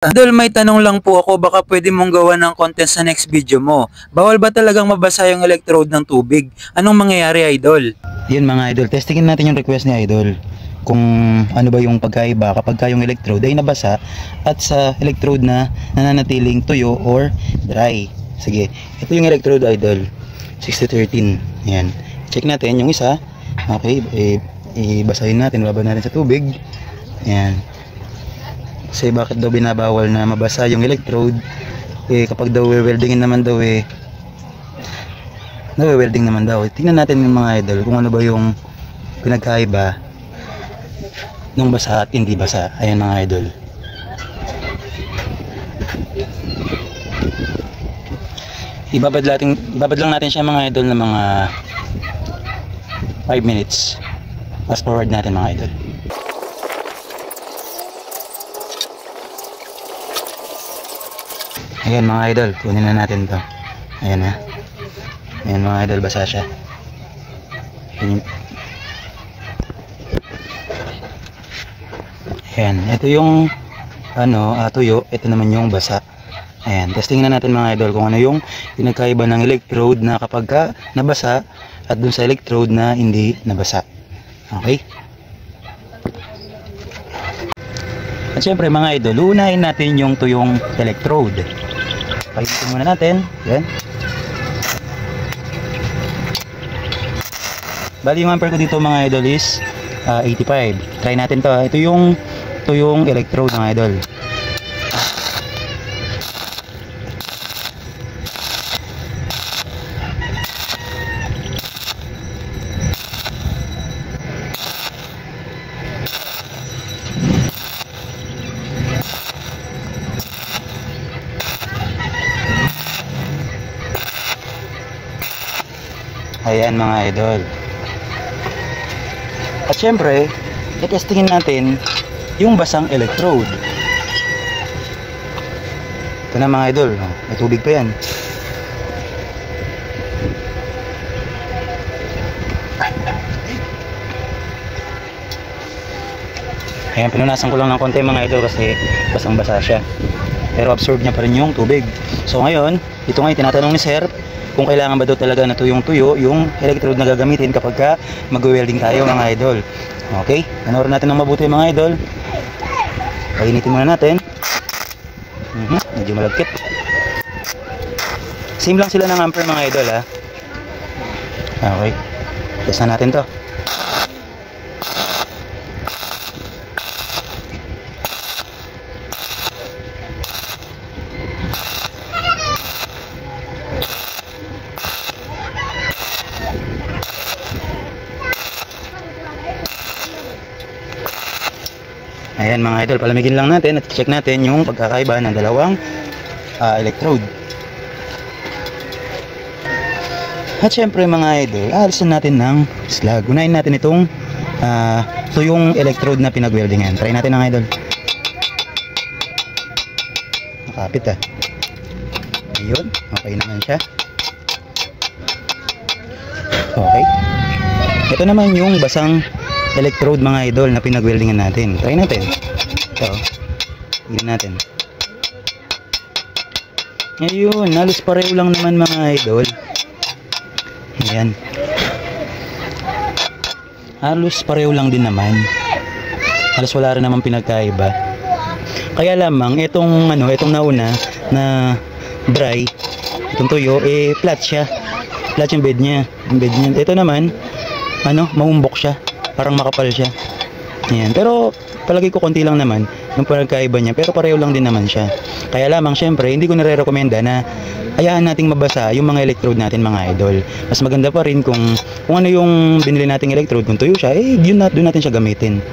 Idol, may tanong lang po ako, baka pwede mong gawa ng content sa next video mo. Bawal ba talagang mabasa yung electrode ng tubig? Anong mangyayari, Idol? Yun mga idol, testingin natin yung request ni idol kung ano ba yung pagkaiba kapag yung electrode ay nabasa at sa electrode na nananatiling tuyo or dry. Sige, ito yung electrode idol, 6013. Ayan, check natin yung isa. Okay, ibasahin natin, laban natin sa tubig. Ayan, kasi bakit daw binabawal na mabasa yung electrode? Kapag daw weldingin naman daw welding naman daw. Tingnan natin yung mga idol kung ano ba yung pinagkaiba nung basa at hindi basa. Ayan mga idol. Ibabad lang natin siya mga idol na mga 5 minutes. Fast forward natin mga idol. Ayan mga idol, kunin na natin to. Ayan ha. Ayan mga idol, basa siya. Ayan, ito yung tuyo, ito naman yung basa. Ayan, testing na natin mga idol kung ano yung pinagkaiba ng electrode na kapag nabasa at dun sa electrode na hindi nabasa. Okay? At syempre mga idol, unahin natin yung tuyong electrode. Painitin muna natin. Ayan. Bali yung ampere ko dito mga idol is 85. Try natin to. Ito yung electrode mga idol. Ayan mga idol. At syempre, i-testingin natin yung basang electrode. Ito na mga idol, may tubig pa yan. Ayan, pinunasan ko lang ng konti mga idol kasi basang basa siya. Pero absorb niya pa rin yung tubig. So ngayon, ito nga yung tinatanong ni sir, kung kailangan ba daw talaga na tuyong-tuyo yung electrode na gagamitin kapag mag-welding tayo mga idol. Okay, panoorin natin ng mabuti mga idol. Painitin muna natin. Medyo malagkit. Same lang sila ng ampere mga idol ha. Okay, test na natin to. Ayan mga idol, palamigin lang natin at check natin yung pagkakaiba ng dalawang electrode. At syempre mga idol, alisin natin ng slag. Unahin natin itong yung electrode na pinag-weldingan. Try natin mga idol. Nakapit Ayun, okay naman siya. Okay. Ito naman yung basang electrode mga idol na pinag-weldingan natin. Try natin. Ito. Tignan natin. Ayun, halos pareho lang naman mga idol. Ayan. Halos pareho lang din naman. Halos wala rin naman pinagkaiba. Kaya lamang itong nauna na dry, itong tuyo, flat siya. Flat yung bed niya. Ito naman, maumbok siya. Parang makapal siya. Ayan. Pero palagi ko konti lang naman yung pagkaiba niya, pero pareho lang din naman siya. Kaya lamang syempre hindi ko nare-recommenda na hayaan nating mabasa yung mga electrode natin mga idol. Mas maganda pa rin kung ano yung binili nating electrode, kung tuyo siya, doon natin siya gamitin.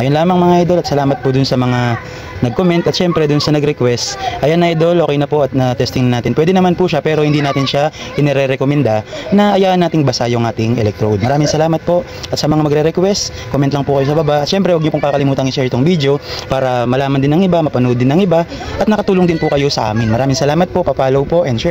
Ayun lamang mga idol, at salamat po dun sa mga nag-comment at syempre dun sa nag-request. Ayan idol, okay na po at na-testing natin. Pwede naman po siya pero hindi natin siya inire-recommenda na hayaan nating basa yung ating electrode. Maraming salamat po, at sa mga magre-request, comment lang po kayo sa baba. At syempre huwag niyo pong kakalimutang i-share itong video para malaman din ng iba, mapanood din ng iba, at nakatulong din po kayo sa amin. Maraming salamat po, pa-follow po and share.